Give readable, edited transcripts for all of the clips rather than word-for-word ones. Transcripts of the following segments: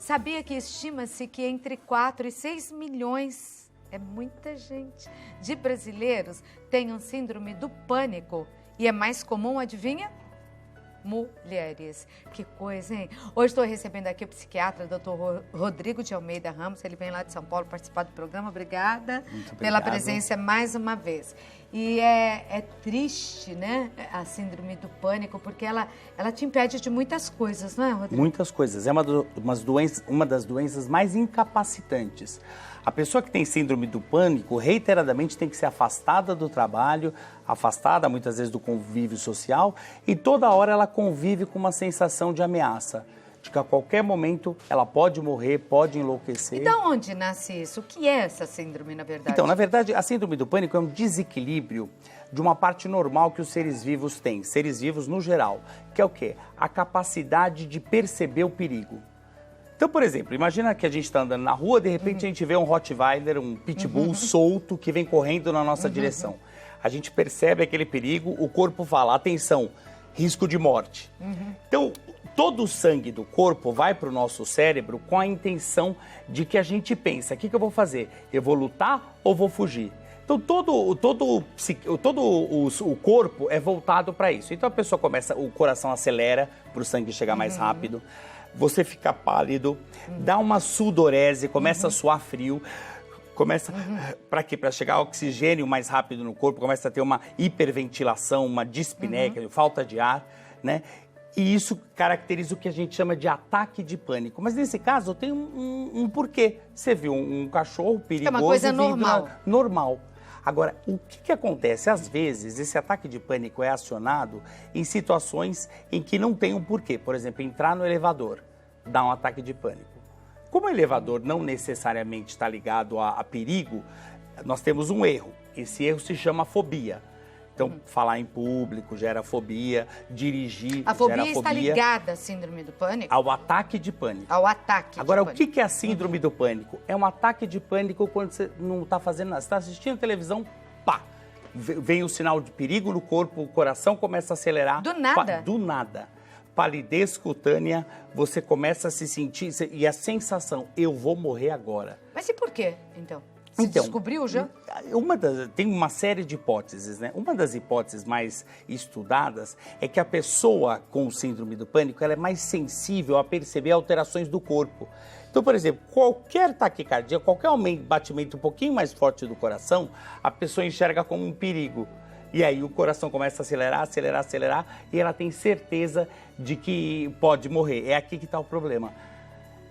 Sabia que estima-se que entre 4 e 6 milhões, é muita gente, de brasileiros tenham síndrome do pânico e é mais comum, adivinha? Mulheres. Que coisa, hein? Hoje estou recebendo aqui o psiquiatra, Dr. Rodrigo de Almeida Ramos. Ele vem lá de São Paulo participar do programa. Obrigada pela presença mais uma vez. E é triste, né, a síndrome do pânico, porque ela te impede de muitas coisas, não é, Rodrigo? Muitas coisas. É uma das doenças mais incapacitantes. A pessoa que tem síndrome do pânico, reiteradamente tem que ser afastada do trabalho, afastada muitas vezes do convívio social, e toda hora ela convive com uma sensação de ameaça, de que a qualquer momento ela pode morrer, pode enlouquecer. E de onde nasce isso? O que é essa síndrome, na verdade? Então, na verdade, a síndrome do pânico é um desequilíbrio de uma parte normal que os seres vivos têm, seres vivos no geral, que é o quê? A capacidade de perceber o perigo. Então, por exemplo, imagina que a gente está andando na rua, de repente a gente vê um Rottweiler, um Pitbull solto que vem correndo na nossa direção. A gente percebe aquele perigo, o corpo fala, atenção, risco de morte. Então, todo o sangue do corpo vai para o nosso cérebro com a intenção de que a gente pensa, o que eu vou fazer? Eu vou lutar ou vou fugir? Então, todo o corpo é voltado para isso. Então, a pessoa começa, o coração acelera para o sangue chegar mais rápido. Você fica pálido, dá uma sudorese, começa a suar frio, começa para quê? Para chegar oxigênio mais rápido no corpo, começa a ter uma hiperventilação, uma dispneia, falta de ar, né? E isso caracteriza o que a gente chama de ataque de pânico. Mas nesse caso tem um porquê. Você viu um cachorro perigoso. É uma coisa normal. Normal. Agora, o que acontece? Às vezes, esse ataque de pânico é acionado em situações em que não tem um porquê. Por exemplo, entrar no elevador, dá um ataque de pânico. Como o elevador não necessariamente está ligado a perigo, nós temos um erro. Esse erro se chama fobia. Então, falar em público gera fobia, dirigir a fobia gera fobia. Está ligada à síndrome do pânico? Ao ataque de pânico. Ao ataque Agora, de pânico. o que é a síndrome do pânico? É um ataque de pânico quando você não está fazendo nada. Você está assistindo televisão, pá! Vem o sinal de perigo no corpo, o coração começa a acelerar. Do nada? Do nada. Palidez cutânea, você começa a se sentir... E a sensação, eu vou morrer agora. Mas e por quê, então? Você descobriu já? Tem uma série de hipóteses, né? Uma das hipóteses mais estudadas é que a pessoa com síndrome do pânico ela é mais sensível a perceber alterações do corpo. Então, por exemplo, qualquer taquicardia, qualquer batimento um pouquinho mais forte do coração, a pessoa enxerga como um perigo. E aí o coração começa a acelerar, acelerar, acelerar, e ela tem certeza de que pode morrer. É aqui que está o problema.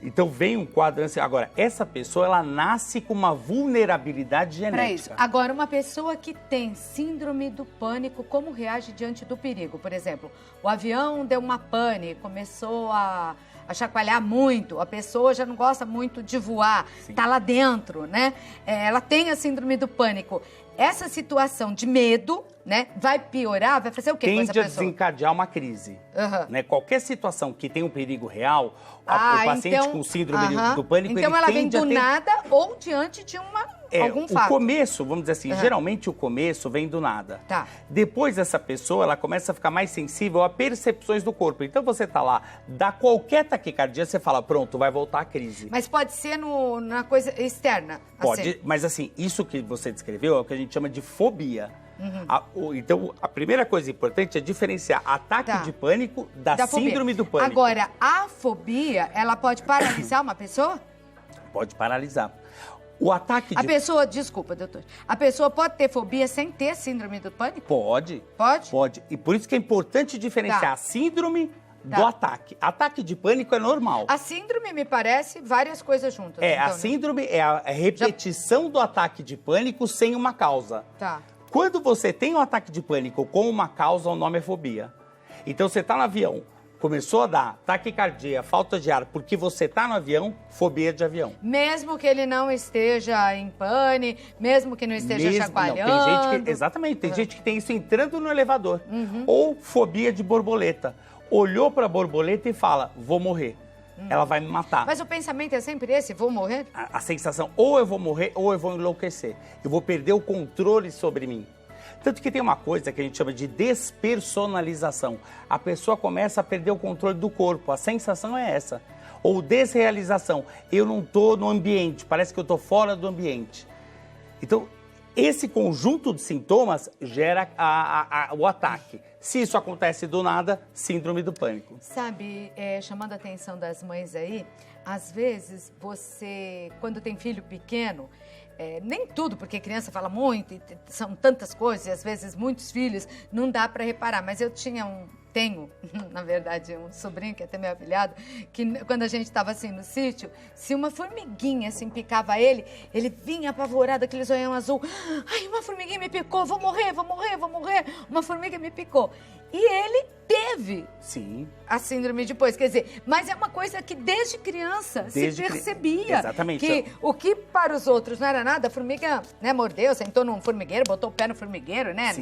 Então vem um quadro assim. Agora, essa pessoa, ela nasce com uma vulnerabilidade genética. Para isso. Agora, uma pessoa que tem síndrome do pânico, como reage diante do perigo? Por exemplo, o avião deu uma pane, começou a chacoalhar muito, a pessoa já não gosta muito de voar, está lá dentro, né? Ela tem a síndrome do pânico. Essa situação de medo, né, vai piorar, vai fazer o quê com essa pessoa? Tende a desencadear uma crise. Né? Qualquer situação que tem um perigo real, o paciente então, com síndrome do pânico, então ele ela vem tende do a ter... nada ou diante de algum fato. O começo, vamos dizer assim, geralmente o começo vem do nada. Tá. Depois essa pessoa, ela começa a ficar mais sensível a percepções do corpo. Então você tá lá, dá qualquer taquicardia, você fala, pronto, vai voltar a crise. Mas pode ser na coisa externa. Pode, assim. mas assim, isso que você descreveu é o que a gente chama de fobia. Então, a primeira coisa importante é diferenciar ataque de pânico da síndrome do pânico. Agora, a fobia, ela pode paralisar uma pessoa? Pode paralisar. O ataque de... Desculpa, doutor. A pessoa pode ter fobia sem ter síndrome do pânico? Pode. Pode? Pode. E por isso que é importante diferenciar a síndrome do ataque. Ataque de pânico é normal. A síndrome me parece várias coisas juntas. Então, a síndrome é a repetição do ataque de pânico sem uma causa. Tá. Quando você tem um ataque de pânico com uma causa, o nome é fobia. Então você está no avião, começou a dar taquicardia, falta de ar, porque você está no avião, fobia de avião. Mesmo que ele não esteja em pane, mesmo que não esteja chacoalhando. Não, tem gente que, exatamente, tem gente que tem isso entrando no elevador. Ou fobia de borboleta. Olhou para a borboleta e fala, vou morrer. Ela vai me matar. Mas o pensamento é sempre esse, vou morrer? A sensação, ou eu vou morrer, ou eu vou enlouquecer. Eu vou perder o controle sobre mim. Tanto que tem uma coisa que a gente chama de despersonalização. A pessoa começa a perder o controle do corpo. A sensação é essa. Ou desrealização. Eu não estou no ambiente, parece que eu estou fora do ambiente. Então, esse conjunto de sintomas gera o ataque. Se isso acontece do nada, síndrome do pânico. Sabe, chamando a atenção das mães aí, às vezes você, quando tem filho pequeno, nem tudo, porque criança fala muito, e são tantas coisas, e às vezes muitos filhos, não dá para reparar. Mas eu tenho, na verdade, um sobrinho que é até meu afilhado, que quando a gente estava assim no sítio, se uma formiguinha assim picava ele vinha apavorado, aquele zoião azul. Ai, uma formiguinha me picou, vou morrer. Uma formiga me picou. E ele teve a síndrome depois, quer dizer, mas é uma coisa que desde criança se percebia. Exatamente. Que o que para os outros não era nada, a formiga, né, mordeu, sentou num formigueiro, botou o pé no formigueiro, né,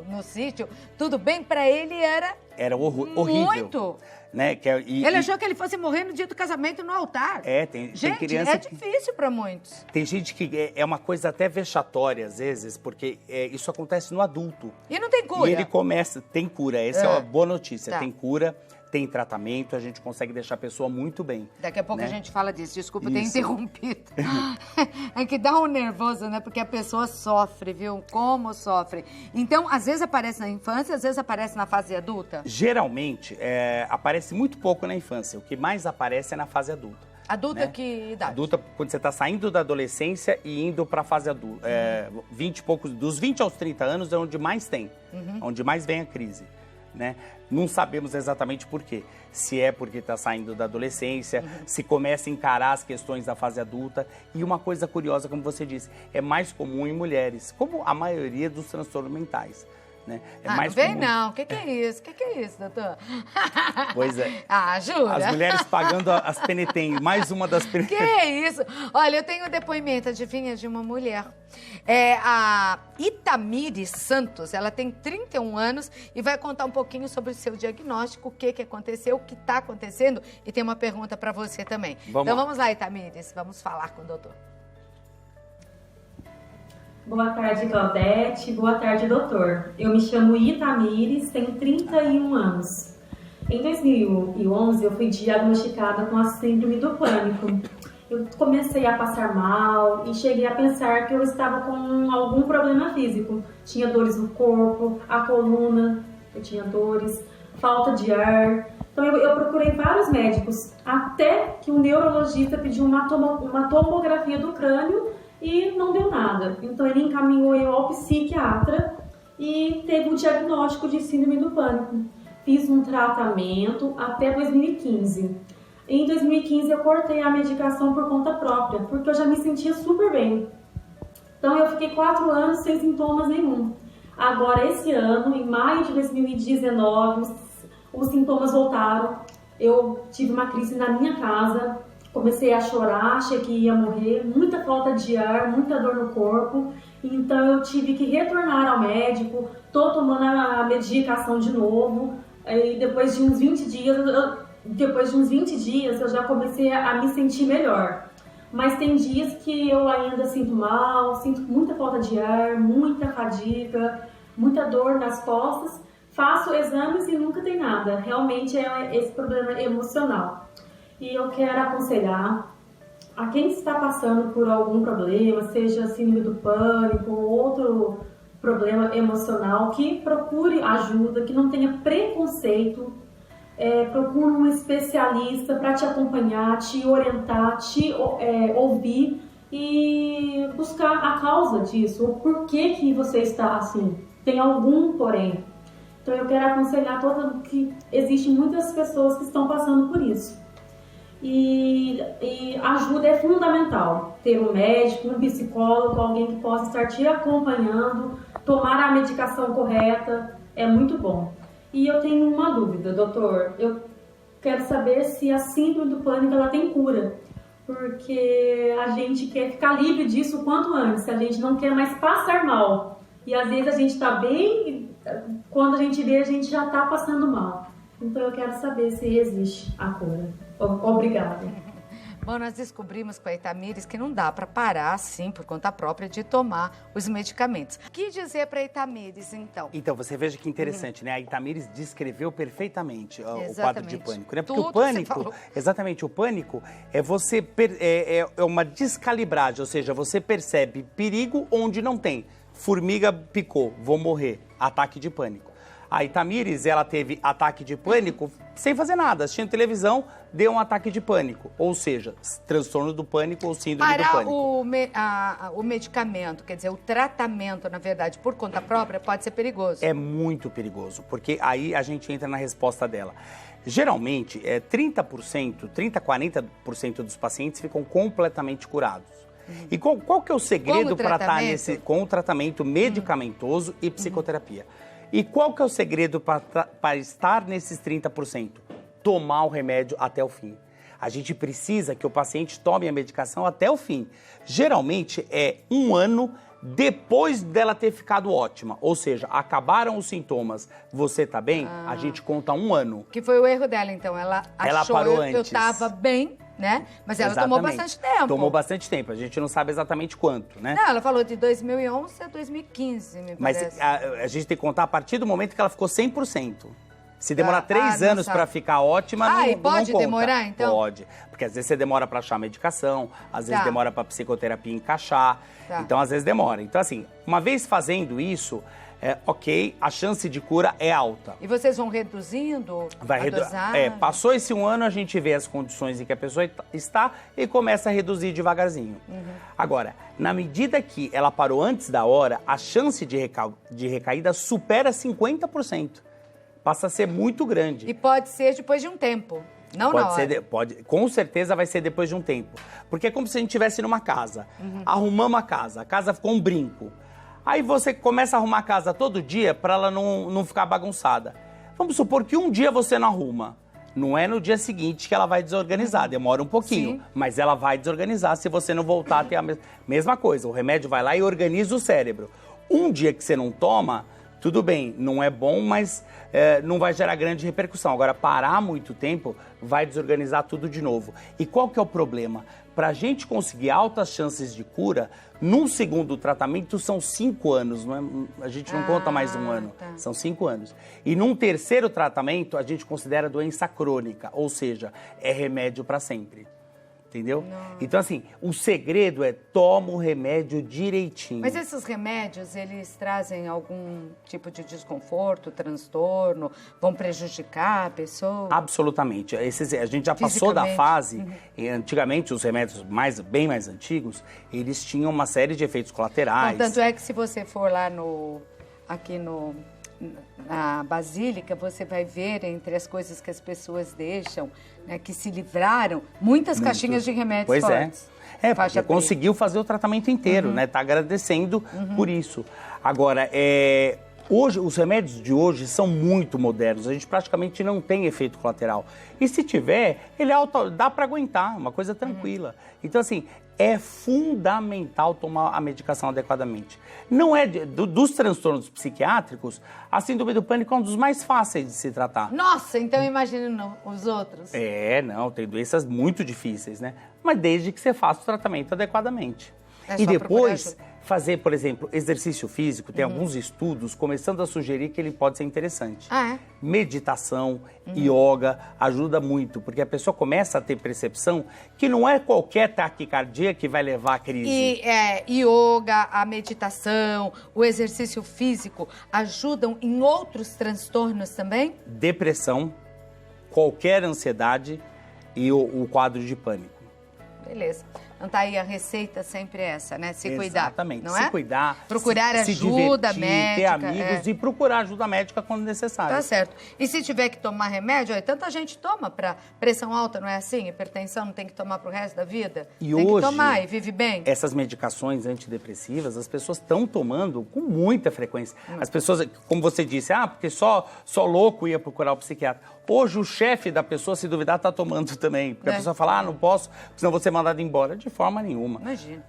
no sítio, tudo bem, para ele era horrível. Muito. Né? Ele achou que ele fosse morrer no dia do casamento no altar. Tem criança difícil para muitos. Tem gente que é uma coisa até vexatória, às vezes, porque isso acontece no adulto. E não tem cura. E ele começa... Tem cura, essa é uma boa notícia. Tá. Tem cura, tem tratamento, a gente consegue deixar a pessoa muito bem. Daqui a pouco, né, a gente fala disso. Desculpa ter Isso. interrompido. É que dá um nervoso, né? Porque a pessoa sofre, viu? Como sofre. Então, às vezes aparece na infância, às vezes aparece na fase adulta? Geralmente, aparece muito pouco na infância. O que mais aparece é na fase adulta. Adulta, né? Que idade? Adulta, quando você está saindo da adolescência e indo para a fase adulta. 20 e poucos, dos 20 aos 30 anos é onde mais tem, onde mais vem a crise. Né? Não sabemos exatamente por quê. Se é porque está saindo da adolescência, se começa a encarar as questões da fase adulta. E uma coisa curiosa, como você disse, é mais comum em mulheres, como a maioria dos transtornos mentais. Né? Mais não vem comum. Não. O que é isso? O que é isso, doutor? Pois é. Jura? As mulheres pagando as penitentes. Mais uma das penitentes. Que é isso? Olha, eu tenho um depoimento, adivinha, de uma mulher. A Itamires Santos, ela tem 31 anos e vai contar um pouquinho sobre o seu diagnóstico, o que aconteceu, o que está acontecendo, e tem uma pergunta para você também. Vamos lá, Itamires, vamos falar com o doutor. Boa tarde, Claudete. Boa tarde, doutor. Eu me chamo Itamires, tenho 31 anos. Em 2011, eu fui diagnosticada com a síndrome do pânico. Eu comecei a passar mal e cheguei a pensar que eu estava com algum problema físico. Tinha dores no corpo, a coluna, eu tinha dores, falta de ar. Então eu procurei vários médicos, até que um neurologista pediu uma tomografia do crânio e não deu nada. Então ele encaminhou eu ao psiquiatra e teve o diagnóstico de síndrome do pânico. Fiz um tratamento até 2015. Em 2015 eu cortei a medicação por conta própria, porque eu já me sentia super bem. Então eu fiquei 4 anos sem sintomas nenhum. Agora esse ano, em maio de 2019, os sintomas voltaram. Eu tive uma crise na minha casa. Comecei a chorar, achei que ia morrer, muita falta de ar, muita dor no corpo. Então eu tive que retornar ao médico, tô tomando a medicação de novo. E depois de uns 20 dias eu já comecei a me sentir melhor. Mas tem dias que eu ainda sinto mal, sinto muita falta de ar, muita fadiga, muita dor nas costas. Faço exames e nunca tem nada. Realmente é esse problema emocional. E eu quero aconselhar a quem está passando por algum problema, seja síndrome do pânico ou outro problema emocional, que procure ajuda, que não tenha preconceito, procure um especialista para te acompanhar, te orientar, te ouvir e buscar a causa disso, o porquê que você está assim. Tem algum porém. Então eu quero aconselhar que existem muitas pessoas que estão passando por isso. E ajuda é fundamental, ter um médico, um psicólogo, alguém que possa estar te acompanhando, tomar a medicação correta, é muito bom. E eu tenho uma dúvida, doutor, eu quero saber se a síndrome do pânico ela tem cura, porque a gente quer ficar livre disso o quanto antes, a gente não quer mais passar mal, e às vezes a gente está bem, e quando a gente vê a gente já está passando mal. Então eu quero saber se existe a cura. Obrigada. Bom, nós descobrimos com a Itamires que não dá para parar, assim, por conta própria, de tomar os medicamentos. O que dizer para a Itamires, então? Então, você veja que interessante, né? A Itamires descreveu perfeitamente o quadro de pânico, né? Porque Tudo o pânico, exatamente, o pânico é você é uma descalibragem, ou seja, você percebe perigo onde não tem. Formiga picou, vou morrer, ataque de pânico. A Itamires, ela teve ataque de pânico sem fazer nada, assistindo televisão, deu um ataque de pânico. Ou seja, transtorno do pânico ou síndrome do pânico. O medicamento, quer dizer, o tratamento, na verdade, por conta própria, pode ser perigoso. É muito perigoso, porque aí a gente entra na resposta dela. Geralmente, 30%, 40% dos pacientes ficam completamente curados. E qual que é o segredo para estar com o tratamento medicamentoso e psicoterapia? E qual que é o segredo para estar nesses 30%? Tomar o remédio até o fim. A gente precisa que o paciente tome a medicação até o fim. Geralmente é 1 ano depois dela ter ficado ótima. Ou seja, acabaram os sintomas, você tá bem? A gente conta 1 ano. Que foi o erro dela, então. Ela achou parou eu tava bem, né? Mas ela tomou bastante tempo. Tomou bastante tempo. A gente não sabe exatamente quanto, né? Não, ela falou de 2011 a 2015, me parece. Mas a gente tem que contar a partir do momento que ela ficou 100%. Se demorar 3 anos para ficar ótima, e pode demorar, então? Pode. Porque às vezes você demora para achar a medicação, às vezes demora para psicoterapia encaixar. Então, às vezes demora. Então, assim, uma vez fazendo isso, ok, a chance de cura é alta. E vocês vão reduzindo a dosagem? Passou esse 1 ano, a gente vê as condições em que a pessoa está e começa a reduzir devagarzinho. Agora, na medida que ela parou antes da hora, a chance de recaída supera 50%. Passa a ser muito grande. E pode ser depois de um tempo, não na hora. Com certeza vai ser depois de um tempo. Porque é como se a gente estivesse numa casa. Arrumamos a casa ficou um brinco. Aí você começa a arrumar a casa todo dia para ela não ficar bagunçada. Vamos supor que um dia você não arruma. Não é no dia seguinte que ela vai desorganizar, demora um pouquinho. Sim. Mas ela vai desorganizar se você não voltar a ter a mesma coisa. O remédio vai lá e organiza o cérebro. Um dia que você não toma, tudo bem, não é bom, mas não vai gerar grande repercussão. Agora, parar muito tempo vai desorganizar tudo de novo. E qual que é o problema? Para a gente conseguir altas chances de cura, num segundo tratamento são 5 anos, a gente não conta mais 1 ano, são 5 anos. E num terceiro tratamento, a gente considera doença crônica, ou seja, é remédio para sempre. Entendeu? Então, assim, o segredo é toma o remédio direitinho. Mas esses remédios, eles trazem algum tipo de desconforto, transtorno? Vão prejudicar a pessoa? Absolutamente. A gente já passou da fase, antigamente os remédios bem mais antigos, eles tinham uma série de efeitos colaterais. Tanto é que se você for lá na Basílica, você vai ver entre as coisas que as pessoas deixam, né, que se livraram, muitas caixinhas de remédios fortes. Porque conseguiu fazer o tratamento inteiro, né? Tá agradecendo por isso. Agora, hoje, os remédios de hoje são muito modernos, a gente praticamente não tem efeito colateral. E se tiver, dá para aguentar, uma coisa tranquila. Então, assim, é fundamental tomar a medicação adequadamente. Não é dos transtornos psiquiátricos, a síndrome do pânico é um dos mais fáceis de se tratar. Nossa, então imagina os outros. Tem doenças muito difíceis, né? Mas desde que você faça o tratamento adequadamente. E depois fazer, por exemplo, exercício físico, tem alguns estudos começando a sugerir que ele pode ser interessante. Meditação, yoga, ajuda muito, porque a pessoa começa a ter percepção que não é qualquer taquicardia que vai levar à crise. E yoga, a meditação, o exercício físico ajudam em outros transtornos também? Depressão, qualquer ansiedade e o quadro de pânico. Beleza. Então tá aí a receita sempre essa, né? Se cuidar. Exatamente. Não se cuidar. Procurar ajuda médica. Ter amigos e procurar ajuda médica quando necessário. Tá certo. E se tiver que tomar remédio, tanta gente toma para pressão alta, não é assim? Hipertensão não tem que tomar pro resto da vida? E tem hoje, que tomar e vive bem. Essas medicações antidepressivas, as pessoas estão tomando com muita frequência. As pessoas, como você disse, porque só louco ia procurar o psiquiatra. Hoje o chefe da pessoa, se duvidar, está tomando também. Porque a pessoa fala, não posso, senão vou ser mandado embora. De forma nenhuma. Imagina.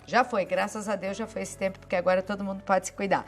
Já foi, graças a Deus já foi esse tempo, porque agora todo mundo pode se cuidar.